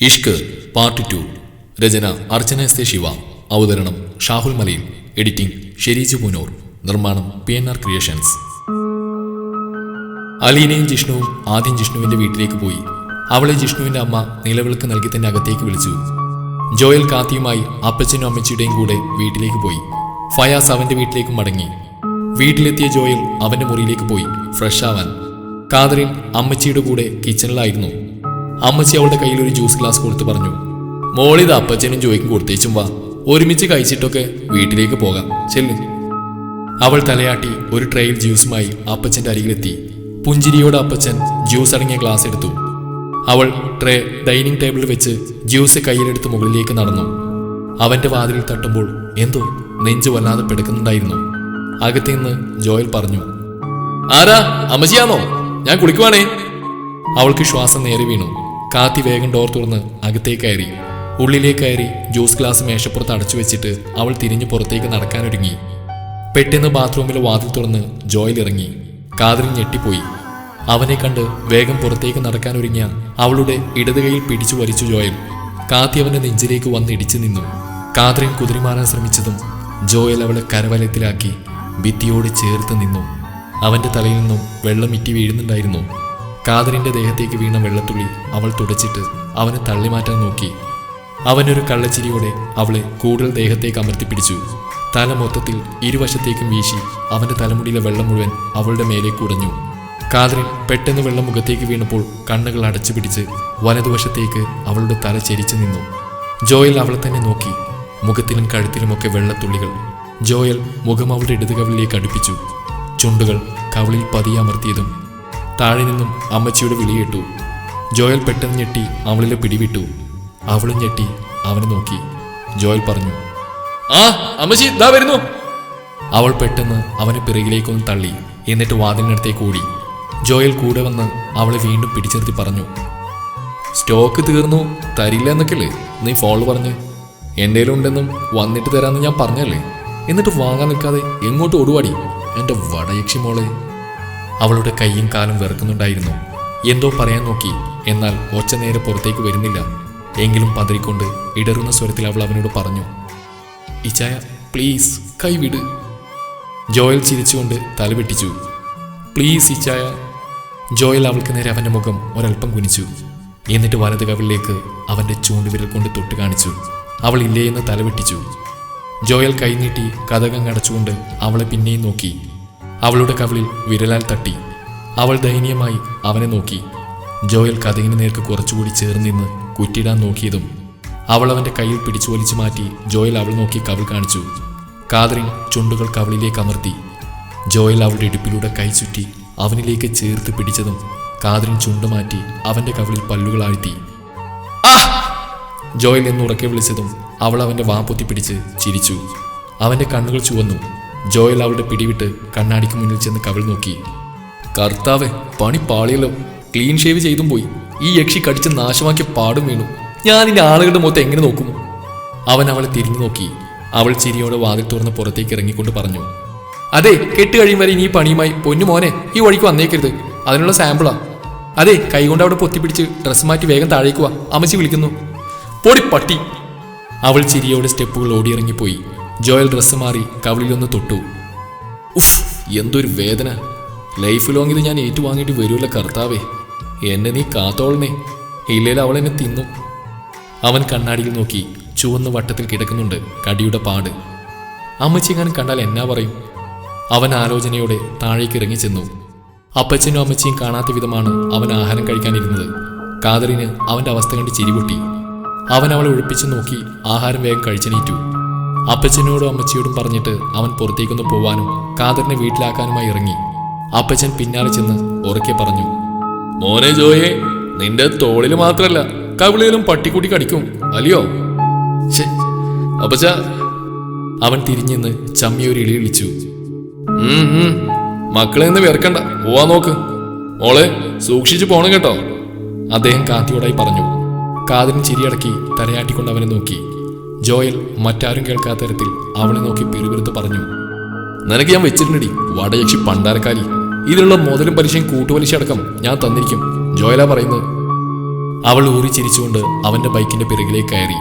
Ishq part 2. Rachana Archana S A Shiva. അവതരണം ഷാഹുൽ മലയിൽ. Editing Shereej Poonoor. നിർമ്മാണം PNR ക്രിയേഷൻസ്. അലീനയും ജിഷ്ണുവും ആദ്യം ജിഷ്ണുവിന്റെ വീട്ടിലേക്ക് പോയി. അവളെ ജിഷ്ണുവിന്റെ അമ്മ നിലവിളക്ക് നൽകി തന്നെ അകത്തേക്ക് വിളിച്ചു. ജോയൽ കാത്തിയുമായി അപ്പച്ചനും അമ്മച്ചിയുടെയും കൂടെ വീട്ടിലേക്ക് പോയി. ഫയാസ് അവന്റെ വീട്ടിലേക്ക് മടങ്ങി. വീട്ടിലെത്തിയ ജോയൽ അവന്റെ മുറിയിലേക്ക് പോയി ഫ്രഷ് ആവാൻ. കാതറിൻ അമ്മച്ചിയുടെ കൂടെ കിച്ചണിലായിരുന്നു. അമ്മച്ചി അവളുടെ കയ്യിൽ ഒരു ജ്യൂസ് ഗ്ലാസ് കൊടുത്ത് പറഞ്ഞു, മോളിത് അപ്പച്ചനും ജോയ്ക്കും കൊടുത്തേച്ചും വാ, ഒരുമിച്ച് കഴിച്ചിട്ടൊക്കെ വീട്ടിലേക്ക് പോകാം, ചെല്ല്. അവൾ തലയാട്ടി ഒരു ട്രേയിൽ ജ്യൂസുമായി അപ്പച്ചന്റെ അരികിലെത്തി. പുഞ്ചിരിയോടെ അപ്പച്ചൻ ജ്യൂസ് അടങ്ങിയ ഗ്ലാസ് എടുത്തു. അവൾ ട്രേ ഡൈനിങ് ടേബിളിൽ വെച്ച് ജ്യൂസ് കയ്യിലെടുത്ത് മുകളിലേക്ക് നടന്നു. അവന്റെ വാതിലിൽ തട്ടുമ്പോൾ എന്തോ നെഞ്ചു വല്ലാതെ പെടുക്കുന്നുണ്ടായിരുന്നു. അകത്തുനിന്ന് ജോയൽ പറഞ്ഞു, ആരാ, അമ്മച്ചിയാണോ? ഞാൻ കുളിക്കുവാണേ. അവൾക്ക് ശ്വാസം നേരെ വീണു. കാത്തി വേഗം ഡോർ തുറന്ന് അകത്തേക്ക് കയറി. ഉള്ളിലേക്ക് കയറി ജ്യൂസ് ഗ്ലാസ് മേശപ്പുറത്ത് അടച്ചു വെച്ചിട്ട് അവൾ തിരിഞ്ഞു പുറത്തേക്ക് നടക്കാനൊരുങ്ങി. പെട്ടെന്ന് ബാത്റൂമിലെ വാതിൽ തുറന്ന് ജോയൽ ഇറങ്ങി. കാതറിൻ ഞെട്ടിപ്പോയി. അവനെ കണ്ട് വേഗം പുറത്തേക്ക് നടക്കാനൊരുങ്ങിയ അവളുടെ ഇടത് കൈയിൽ പിടിച്ചു വലിച്ചു ജോയൽ. കാത്തി അവന്റെ നെഞ്ചിലേക്ക് വന്നിടിച്ചു നിന്നു. കാതറിൻ കുതിരിമാറാൻ ശ്രമിച്ചതും ജോയൽ അവളെ കരവലയത്തിലാക്കി ഭിത്തിയോട് ചേർത്ത് നിന്നു. അവന്റെ തലയിൽ നിന്നും വെള്ളം ഇറ്റി വീഴുന്നുണ്ടായിരുന്നു. കാതറിന്റെ ദേഹത്തേക്ക് വീണ വെള്ളത്തുള്ളി അവൾ തുടച്ചിട്ട് അവനെ തള്ളിമാറ്റാൻ നോക്കി. അവനൊരു കള്ളച്ചിരിയോടെ അവളെ കൂടുതൽ ദേഹത്തേക്ക് അമർത്തിപ്പിടിച്ചു. തല മൊത്തത്തിൽ ഇരുവശത്തേക്കും വീശി അവന്റെ തലമുടിയിലെ വെള്ളം മുഴുവൻ അവളുടെ മേലേക്ക് ഉടഞ്ഞു. കാതറിൻ പെട്ടെന്ന് വെള്ളം മുഖത്തേക്ക് വീണപ്പോൾ കണ്ണുകൾ അടച്ചു പിടിച്ച് വലതുവശത്തേക്ക് അവളുടെ തല ചെരിച്ചു നിന്നു. ജോയൽ അവളെ തന്നെ നോക്കി. മുഖത്തിലും കഴുത്തിലുമൊക്കെ വെള്ളത്തുള്ളികൾ. ജോയൽ മുഖം അവളുടെ ഇടത് കവിളിലേക്ക് അടുപ്പിച്ചു. ചുണ്ടുകൾ കവിളിൽ പതിയെ അമർത്തിയതും താഴെ നിന്നും അമ്മച്ചിയുടെ വിളിയേട്ടു. ജോയൽ പെട്ടെന്ന് ഞെട്ടി അവളിലെ പിടിവിട്ടു. അവളും ഞെട്ടി അവനെ നോക്കി. ജോയൽ പറഞ്ഞു, ആ അമ്മച്ചി ദാ വരുന്നു. അവൾ പെട്ടെന്ന് അവനെ പിറകിലേക്കൊന്ന് തള്ളി. എന്നിട്ട് വാതിലിനടുത്തേക്ക് ഓടി. ജോയൽ കൂടെ വന്ന് അവളെ വീണ്ടും പിടിച്ചിർത്തി പറഞ്ഞു, സ്റ്റോക്ക് തീർന്നു, തരില്ല എന്നൊക്കെയല്ലേ നീ ഫോണിൽ പറഞ്ഞ്? എന്തേലും ഉണ്ടെന്നും വന്നിട്ട് തരാമെന്ന് ഞാൻ പറഞ്ഞല്ലേ, എന്നിട്ട് വാങ്ങാൻ നിൽക്കാതെ എങ്ങോട്ട് ഓടുവാടി എൻ്റെ വടയക്ഷി മോളെ. അവളുടെ കൈയും കാലും വിറക്കുന്നുണ്ടായിരുന്നു. എന്തോ പറയാൻ നോക്കി, എന്നാൽ ഒച്ച നേരെ പുറത്തേക്ക് വരുന്നില്ല. എങ്കിലും പതറിക്കൊണ്ട് ഇടറുന്ന സ്വരത്തിൽ അവൾ അവനോട് പറഞ്ഞു, ഇച്ചായ പ്ലീസ് കൈവിട്. ജോയൽ ചിരിച്ചുകൊണ്ട് തലവെട്ടിച്ചു. പ്ലീസ് ഇച്ചായ. ജോയൽ അവൾക്ക് നേരെ അവൻ്റെ മുഖം ഒരൽപ്പം കുനിച്ചു. എന്നിട്ട് വലത് കവിളിലേക്ക് അവൻ്റെ ചൂണ്ടുവിരൽ കൊണ്ട് തൊട്ട് കാണിച്ചു. അവൾ ഇല്ലേ എന്ന് തലവെട്ടിച്ചു. ജോയൽ കൈനീട്ടി കതകം അടച്ചുകൊണ്ട് അവളെ പിന്നെയും നോക്കി. അവളുടെ കവിളിൽ വിരലാൽ തട്ടി. അവൾ ദയനീയമായി അവനെ നോക്കി. ജോയൽ കതകിന് നേർക്ക് കുറച്ചുകൂടി ചേർന്ന് നിന്ന് കുറ്റിടാൻ നോക്കിയതും അവൾ അവന്റെ കയ്യിൽ പിടിച്ചു വലിച്ചു മാറ്റി. ജോയൽ അവൾ നോക്കി കവിൾ കാണിച്ചു. കാതറിൻ ചുണ്ടുകൾ കവിളിലേക്ക് അമർത്തി. ജോയൽ അവളുടെ ഇടുപ്പിലൂടെ കൈ ചുറ്റി അവനിലേക്ക് ചേർത്ത് പിടിച്ചതും കാതറിൻ ചുണ്ടു മാറ്റി അവന്റെ കവിളിൽ പല്ലുകൾ ആഴ്ത്തി. ജോയൽ എന്ന് ഉറക്കെ വിളിച്ചതും അവൾ അവന്റെ വാ പൊത്തിപ്പിടിച്ച് ചിരിച്ചു. അവന്റെ കണ്ണുകൾ ചുവന്നു. ജോയൽ അവളുടെ പിടിവിട്ട് കണ്ണാടിക്ക് മുന്നിൽ ചെന്ന് കവിൾ നോക്കി. കർത്താവെ, പണി പാളിയല്ലോ. ക്ലീൻ ഷേവ് ചെയ്തും പോയി. ഈ യക്ഷി കടിച്ച് നാശമാക്കിയ പാടും വീണു. ഞാൻ ഇനി ആളുകളുടെ മുഖത്ത് എങ്ങനെ നോക്കും? അവൻ അവളെ തിരിഞ്ഞു നോക്കി. അവൾ ചിരിയോടെ വാതിൽ തുറന്ന് പുറത്തേക്ക് ഇറങ്ങിക്കൊണ്ട് പറഞ്ഞു, അതെ, കെട്ട് കഴിയും വരെ ഇനി പണിയുമായി പൊന്നു മോനെ ഈ വഴിക്ക് വന്നേക്കരുത്. അതിനുള്ള സാമ്പിളാ. അതെ, കൈകൊണ്ട് അവിടെ പൊത്തിപ്പിടിച്ച് ഡ്രസ്സ് മാറ്റി വേഗം താഴേക്ക് വാ, അമ്മച്ചി വിളിക്കുന്നു. പൊടി പട്ടി. അവൾ ചിരിയോടെ സ്റ്റെപ്പുകൾ ഓടിയിറങ്ങിപ്പോയി. ജോയൽ ഡ്രസ്സ് മാറി കവിളിലൊന്ന് തൊട്ടു. ഉഫ്, എന്തൊരു വേദന. ലൈഫ് ലോങ് ഇത് ഞാൻ ഏറ്റുവാങ്ങിയിട്ട് വരുമല്ലോ കർത്താവേ. എന്നെ നീ കാത്തോളണേ, ഇല്ലേലും അവൾ എന്നെ തിന്നു. അവൻ കണ്ണാടിയിൽ നോക്കി. ചുവന്ന് വട്ടത്തിൽ കിടക്കുന്നുണ്ട് കടിയുടെ പാട്. അമ്മച്ചിങ്ങാനും കണ്ടാൽ എന്നാ പറയും? അവൻ ആലോചനയോടെ താഴേക്ക് ഇറങ്ങി ചെന്നു. അപ്പച്ചനും അമ്മച്ചിയും കാണാത്ത വിധമാണ് അവൻ ആഹാരം കഴിക്കാനിരുന്നത്. കാതറിന് അവന്റെ അവസ്ഥ കണ്ട് ചിരിപൊട്ടി. അവൻ അവളെ ഒഴിപ്പിച്ചു നോക്കി ആഹാരം വേഗം കഴിച്ചെണീറ്റു. അപ്പച്ചനോടും അമ്മച്ചിയോടും പറഞ്ഞിട്ട് അവൻ പുറത്തേക്കൊന്ന് പോവാനും കാതറിനെ വീട്ടിലാക്കാനുമായി ഇറങ്ങി. അപ്പച്ചൻ പിന്നാലെ ചെന്ന് ഉറക്കെ പറഞ്ഞു, മോനെ ജോയെ, നിന്റെ തോളിൽ മാത്രല്ല കവിളിലും പട്ടിക്കൂട്ടി കടിക്കും അല്ലയോ? അപ്പച്ച. അവൻ തിരിഞ്ഞെന്ന് ചമ്മിയൊരു ഇളി വിളിച്ചു. മക്കളെ നിന്ന് വിറക്കണ്ട, പോവാ നോക്ക്. മോളെ സൂക്ഷിച്ചു പോണം കേട്ടോ, അദ്ദേഹം കാത്തിയോടായി പറഞ്ഞു. കാതറിൻ ചിരിയടക്കി തലയാട്ടിക്കൊണ്ട് അവനെ നോക്കി. ജോയൽ മറ്റാരും കേൾക്കാത്ത തരത്തിൽ അവളെ നോക്കി പിറുപിറുത്ത് പറഞ്ഞു, നിനക്ക് ഞാൻ വെച്ചിട്ടുണ്ടടി വടയക്ഷി പണ്ടാരക്കാരി. ഇതിലുള്ള മുതലും പലിശയും കൂട്ടുപലിശ അടക്കം ഞാൻ തന്നിരിക്കും. ജോയലാ പറയുന്നത്. അവൾ ഊറി ചിരിച്ചുകൊണ്ട് അവന്റെ ബൈക്കിന്റെ പിറകിലേക്ക് കയറി.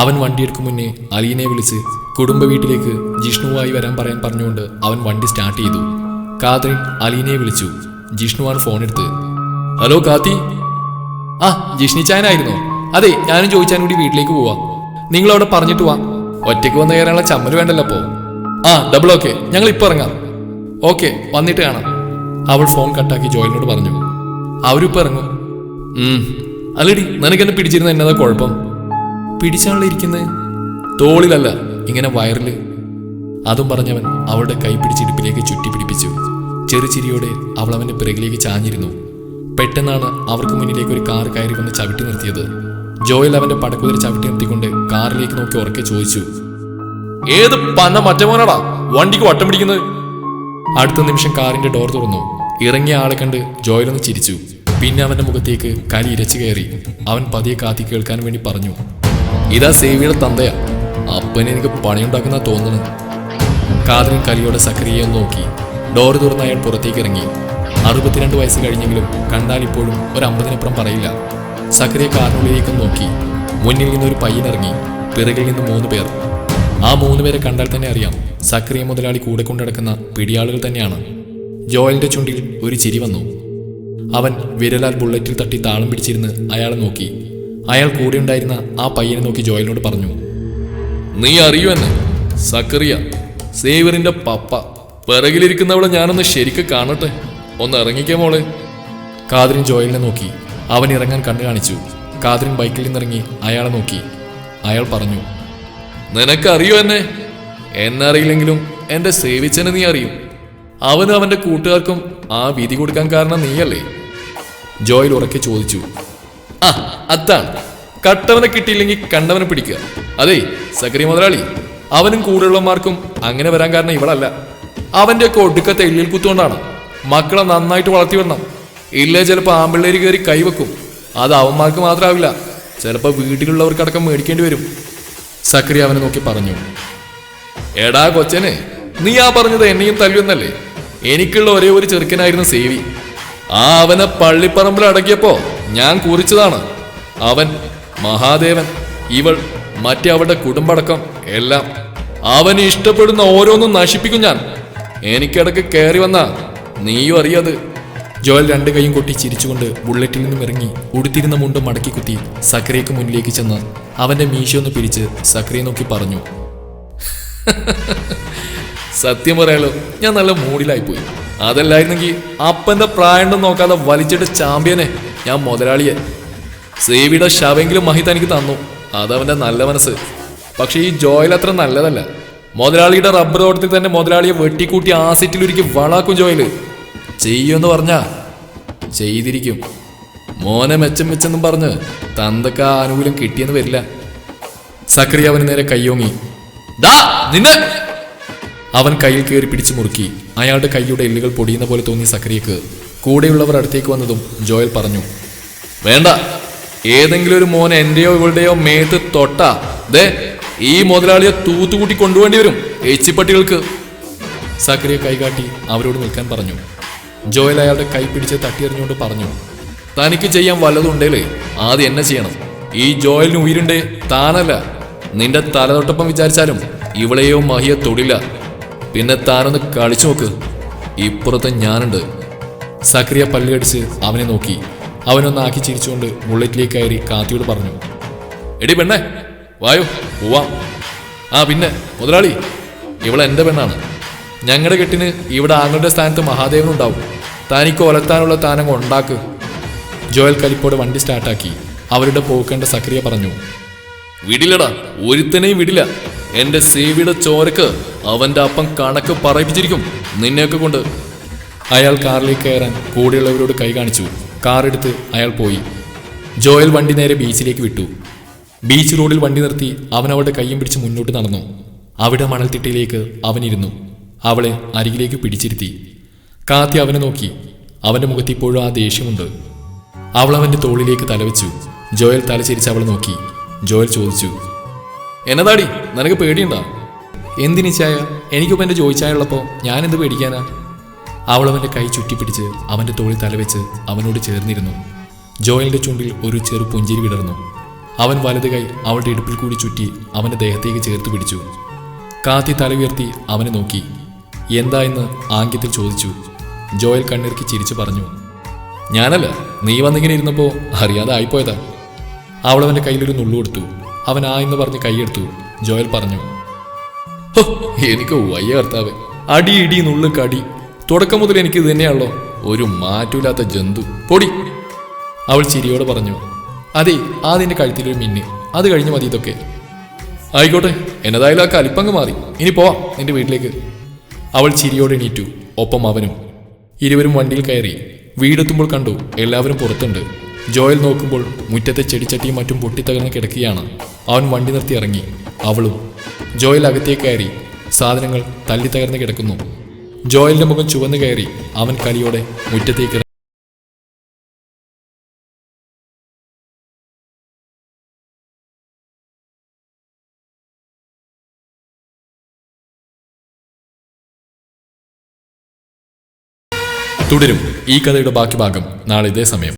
അവൻ വണ്ടിയെടുക്കും മുന്നേ അലീനെ വിളിച്ച് കുടുംബ വീട്ടിലേക്ക് ജിഷ്ണുവായി വരാൻ പറയാൻ പറഞ്ഞുകൊണ്ട് അവൻ വണ്ടി സ്റ്റാർട്ട് ചെയ്തു. കാതറിൻ അലീനയെ വിളിച്ചു. ജിഷ്ണുവാണ് ഫോൺ എടുത്ത്. ഹലോ കാത്തി. ആ ജിഷ്ണിച്ചായനായിരുന്നോ? അതെ, ഞാനും ചോദിച്ചാൻ കൂടി വീട്ടിലേക്ക് പോവാ. നിങ്ങളവിടെ പറഞ്ഞിട്ട് വാ. ഒറ്റയ്ക്ക് വന്ന് കയറാനുള്ള ചമ്മൽ വേണ്ടല്ലോ അപ്പോ. ആ ഡബിൾ ഓക്കെ, ഞങ്ങൾ ഇപ്പൊ ഇറങ്ങാം. ഓക്കെ, വന്നിട്ട് കാണാം. അവൾ ഫോൺ കട്ടാക്കി ജോയലിനോട് പറഞ്ഞു. അവരിപ്പോ ഇറങ്ങും. അല്ലടി, നിനക്കെന്നെ പിടിച്ചിരുന്ന എന്നതാ കുഴപ്പം? പിടിച്ചാണല്ലോ ഇരിക്കുന്നത്, തോളിലല്ല, ഇങ്ങനെ വയറില്. അതും പറഞ്ഞവൻ അവളുടെ കൈ പിടിച്ചിടുപ്പിലേക്ക് ചുറ്റി പിടിപ്പിച്ചു. ചെറുചിരിയോടെ അവൾ അവന്റെ പിറകിലേക്ക് ചാഞ്ഞിരുന്നു. പെട്ടെന്നാണ് അവർക്ക് മുന്നിലേക്ക് ഒരു കാർ കയറി വന്ന് ചവിട്ടി നിർത്തിയത്. ജോയൽ അവന്റെ പടക്കുതിര ചവിട്ടി നിർത്തിക്കൊണ്ട് കാറിലേക്ക് നോക്കി ഉറക്കെ ചോദിച്ചു, ഏത് പന്ന മറ്റമോനാടാ വണ്ടിക്ക് വട്ടം പിടിക്കുന്നത്? അടുത്ത നിമിഷം കാറിന്റെ ഡോർ തുറന്നു. ഇറങ്ങിയ ആളെ കണ്ട് ജോയലൊന്ന് ചിരിച്ചു. പിന്നെ അവന്റെ മുഖത്തേക്ക് കലി ഇരച്ചു കയറി. അവൻ പതിയെ കാത്തി കേൾക്കാൻ വേണ്ടി പറഞ്ഞു, ഇതാ സേവിയുടെ തന്തയാ, അപ്പനെ എനിക്ക് പണിയുണ്ടാക്കുന്ന തോന്നുന്നു. കാതറിൻ കലിയോടെ സക്രിയെ നോക്കി. ഡോർ തുറന്ന് അയാൾ പുറത്തേക്ക് ഇറങ്ങി. 62 വയസ്സ് കഴിഞ്ഞെങ്കിലും കണ്ടാൽ ഇപ്പോഴും ഒരു 50-നപ്പുറം പറയില്ല. സക്രിയ കാറിനുള്ളിലേക്ക് നോക്കി. മുന്നിൽ നിന്നൊരു പയ്യനിറങ്ങി. പിറകിൽ നിന്ന് 3 പേർ. ആ 3 പേരെ കണ്ടാൽ തന്നെ അറിയാം സക്രിയ മുതലാളി കൂടെ കൊണ്ടുനടക്കുന്ന പിടിയാളുകൾ തന്നെയാണ്. ജോയലിന്റെ ചുണ്ടിൽ ഒരു ചിരി വന്നു. അവൻ വിരലാൽ ബുള്ളറ്റിൽ തട്ടി താളം പിടിച്ചിരുന്ന് അയാളെ നോക്കി. അയാൾ കൂടെ ഉണ്ടായിരുന്ന ആ പയ്യനെ നോക്കി ജോയലിനോട് പറഞ്ഞു, നീ അറിയൂ എന്നെ? സക്കറിയ, സേവറിന്റെ പപ്പ. പിറകിലിരിക്കുന്നവളെ ഞാനൊന്ന് ശരിക്ക് കാണട്ടെ, ഒന്ന് ഇറങ്ങിക്കേ മോളെ. കാതറിൻ ജോയലിനെ നോക്കി. അവൻ ഇറങ്ങാൻ കണ്ണു കാണിച്ചു. കാതറിൻ ബൈക്കിൽ നിന്നിറങ്ങി അയാളെ നോക്കി. അയാൾ പറഞ്ഞു, നിനക്കറിയോ എന്നെ? എന്നെ അറിയില്ലെങ്കിലും എന്റെ സേവിച്ചനെ നീ അറിയും. അവനും അവന്റെ കൂട്ടുകാർക്കും ആ വിധി കൊടുക്കാൻ കാരണം നീയല്ലേ? ജോയൽ ഉറക്കെ ചോദിച്ചു. ആ അതാണ്, കട്ടവനെ കിട്ടിയില്ലെങ്കിൽ കണ്ടവനെ പിടിക്കുക. അതെ സക്കറി മുതലാളി, അവനും കൂടെയുള്ളമാർക്കും അങ്ങനെ വരാൻ കാരണം ഇവളല്ല. അവന്റെ ഒക്കെ ഒടുക്കത്തെ എല്ലിൽ കുത്തുകൊണ്ടാണ്. മക്കളെ നന്നായിട്ട് വളർത്തി വരണം. ഇല്ലേ ചിലപ്പോൾ ആമ്പിള്ളേര് കയറി കൈവെക്കും. അത് അവന്മാർക്ക് മാത്രമാവില്ല, ചിലപ്പോൾ വീട്ടിലുള്ളവർക്കടക്കം മേടിക്കേണ്ടി വരും. സക്കറി അവനെ നോക്കി പറഞ്ഞു, എടാ കൊച്ചനെ, നീ ആ പറഞ്ഞത് എന്നെയും തല്ലുന്നല്ലേ? എനിക്കുള്ള ഒരേ ഒരു ചെറുക്കനായിരുന്നു സേവി. ആ അവനെ പള്ളിപ്പറമ്പിൽ അടക്കിയപ്പോ ഞാൻ കുറിച്ചതാണ്. അവൻ മഹാദേവൻ, ഇവൾ, മറ്റേ അവളുടെ കുടുംബടക്കം എല്ലാം. അവന് ഇഷ്ടപ്പെടുന്ന ഓരോന്നും നശിപ്പിക്കും ഞാൻ. എനിക്കിടക്ക് കയറി വന്ന നീയും അറിയാത്. ജോയൽ 2 കൈയും കൊട്ടി ചിരിച്ചുകൊണ്ട് ബുള്ളറ്റിൽ നിന്നും ഇറങ്ങി ഉടുത്തിരുന്ന മുണ്ട് മടക്കി കുത്തി സക്രിയക്ക് മുന്നിലേക്ക് ചെന്ന് അവന്റെ മീശയൊന്ന് പിരിച്ച് സക്രിയെ നോക്കി പറഞ്ഞു, സത്യം പറയാലോ, ഞാൻ നല്ല മൂഡിലായിപ്പോയി. അതല്ലായിരുന്നെങ്കിൽ അപ്പന്റെ പ്രായം നോക്കാതെ വലിച്ചിട്ട് ചാമ്പ്യനെ ഞാൻ മുതലാളിയെ. സേവിയുടെ ശവെങ്കിലും മഹി തനിക്ക് തന്നു, അതവന്റെ നല്ല മനസ്സ്. പക്ഷെ ഈ ജോയൽ അത്ര നല്ലതല്ല. മുതലാളിയുടെ റബ്ബർ തോട്ടത്തിൽ തന്നെ മുതലാളിയെ വെട്ടിക്കൂട്ടി ആസിറ്റിലൊരുക്കി വളാക്കും ജോയല്. ചെയ്യുമെന്ന് പറഞ്ഞാ ചെയ്തിരിക്കും. മോനെ മെച്ചം വെച്ചെന്നും പറഞ്ഞ് തന്തക്ക് ആ ആനുകൂല്യം കിട്ടിയെന്ന് വരില്ല. സക്രിയ അവന് നേരെ കയ്യോങ്ങി. നിന്നെ അവൻ കയ്യിൽ കയറി പിടിച്ചു മുറുക്കി. അയാളുടെ കൈയുടെ എല്ലുകൾ പൊടിയുന്ന പോലെ തോന്നി സക്രിയക്ക്. കൂടെയുള്ളവർ അടുത്തേക്ക് വന്നതും ജോയൽ പറഞ്ഞു, വേണ്ട, ഏതെങ്കിലും ഒരു മോൻ എന്റെയോ ഇവളുടെയോ മേത്ത് തൊട്ടാ ദേ ഈ മുതലാളിയെ തൂത്തുകൂട്ടി കൊണ്ടുപോകേണ്ടി വരും എച്ചിപ്പട്ടികൾക്ക്. സക്രിയ കൈകാട്ടി അവരോട് നിൽക്കാൻ പറഞ്ഞു. ജോയൽ അയാളുടെ കൈ പിടിച്ച് തട്ടിയെറിഞ്ഞുകൊണ്ട് പറഞ്ഞു, തനിക്ക് ചെയ്യാൻ വല്ലതുണ്ടേലേ ആദ്യം എന്നെ ചെയ്യണം. ഈ ജോയലിന് ഉയരുണ്ടേ താനല്ല. നിന്റെ തലതൊട്ടപ്പം വിചാരിച്ചാലും ഇവളെയോ മഹിയെ തൊടില്ല. പിന്നെ താനൊന്ന് കളിച്ചു നോക്ക്, ഇപ്പുറത്ത് ഞാനുണ്ട്. സക്രിയ പല്ലുകടിച്ച് അവനെ നോക്കി. അവനൊന്ന് ആക്കി ചിരിച്ചുകൊണ്ട് ബുള്ളറ്റിലേക്ക് കയറി കാത്തിയോട് പറഞ്ഞു, എടി പെണ്ണേ, വായോ പോവാം. ആ പിന്നെ മുതലാളി, ഇവളെന്റെ പെണ്ണാണ്. ഞങ്ങളുടെ കെട്ടിന് ഇവിടെ ആങ്ങളുടെ സ്ഥാനത്ത് മഹാദേവനുണ്ടാവും. തനിക്ക് ഒലത്താനുള്ള താനങ്ങ് ഉണ്ടാക്ക്. ജോയൽ കലിപ്പോടെ വണ്ടി സ്റ്റാർട്ടാക്കി. അവരുടെ പോക്കേണ്ട സക്രിയ പറഞ്ഞു, വിടില്ലടാ, ഒരുത്തനെയും വിടില്ല. എന്റെ സേവിയുടെ ചോരക്ക് അവന്റെ അപ്പം കണക്ക് പറയിപ്പിച്ചിരിക്കും നിന്നെയൊക്കെ കൊണ്ട്. അയാൾ കാറിലേക്ക് കയറാൻ കൂടെയുള്ളവരോട് കൈ കാണിച്ചു. കാറെടുത്ത് അയാൾ പോയി. ജോയൽ വണ്ടി നേരെ ബീച്ചിലേക്ക് വിട്ടു. ബീച്ച് റോഡിൽ വണ്ടി നിർത്തി അവൻ അവളുടെ കയ്യും പിടിച്ച് മുന്നോട്ട് നടന്നു. അവിടെ മണൽത്തിട്ടയിലേക്ക് അവനിരുന്നു. അവളെ അരികിലേക്ക് പിടിച്ചിരുത്തി. കാത്തി അവനെ നോക്കി. അവന്റെ മുഖത്ത് ഇപ്പോഴും ആ ദേഷ്യമുണ്ട്. അവൾ അവന്റെ തോളിലേക്ക് തലവെച്ചു. ജോയൽ തലചരിച്ച് അവളെ നോക്കി. ജോയൽ ചോദിച്ചു, എന്നതാടി, നിനക്ക് പേടിയുണ്ടാ? എന്തിനു ചായ? എനിക്കിപ്പോൾ എൻ്റെ ചോദിച്ചായുള്ളപ്പോൾ ഞാനെന്ത് പേടിക്കാനാ? അവൾ അവൻ്റെ കൈ ചുറ്റിപ്പിടിച്ച് അവൻ്റെ തോളിൽ തലവെച്ച് അവനോട് ചേർന്നിരുന്നു. ജോയലിന്റെ ചുണ്ടിൽ ഒരു ചെറു പുഞ്ചിരി വിടർന്നു. അവൻ വലത് കൈ അവളുടെ ഇടുപ്പിൽ കൂടി ചുറ്റി അവന്റെ ദേഹത്തേക്ക് ചേർത്ത് പിടിച്ചു. കാത്തി തല ഉയർത്തി അവനെ നോക്കി. എന്താ എന്ന് ആംഗ്യത്തിൽ ചോദിച്ചു. ജോയൽ കണ്ണിറുക്കി ചിരിച്ചു പറഞ്ഞു, ഞാനല്ല, നീ വന്നിങ്ങനെ ഇരുന്നപ്പോൾ അറിയാതെ ആയിപ്പോയതാ. അവൾ അവന്റെ കയ്യിലൊരു നുള്ളു കൊടുത്തു. അവൻ ആ എന്ന് പറഞ്ഞ് കൈയെടുത്തു. ജോയൽ പറഞ്ഞു, ഹോ, എനിക്ക് വയ്യ കർത്താവ്, അടി ഇടി നുള്ളു കടി, തുടക്കം മുതൽ എനിക്ക് ഇത് തന്നെയാണല്ലോ, ഒരു മാറ്റമില്ലാത്ത ജന്തു, പൊടി. അവൾ ചിരിയോടെ പറഞ്ഞു, അതെ, അതിന്റെ കഴുത്തിലൊരു മിന്ന്, അത് കഴിഞ്ഞു മതി ഇതൊക്കെ. ആയിക്കോട്ടെ, എന്നതായാലും ആ കലിപ്പങ്ങ് മാറി, ഇനി പോവാം നിന്റെ വീട്ടിലേക്ക്. അവൾ ചിരിയോടെ എണീറ്റു, ഒപ്പം അവനും. ഇരുവരും വണ്ടിയിൽ കയറി. വീടെത്തുമ്പോൾ കണ്ടു എല്ലാവരും പുറത്തുണ്ട്. ജോയൽ നോക്കുമ്പോൾ മുറ്റത്തെ ചെടിച്ചട്ടിയും മറ്റും പൊട്ടിത്തകർന്ന് കിടക്കുകയാണ്. അവൻ വണ്ടി നിർത്തി ഇറങ്ങി. അവളും. ജോയൽ അകത്തേക്ക് കയറി. സാധനങ്ങൾ തല്ലി തകർന്ന് കിടക്കുന്നു. ജോയലിന്റെ മുഖം ചുവന്നു കയറി. അവൻ കലിയോടെ മുറ്റത്തേക്ക് തുടരും. ഈ കഥയുടെ ബാക്കി ഭാഗം നാളെ ഇതേ സമയം.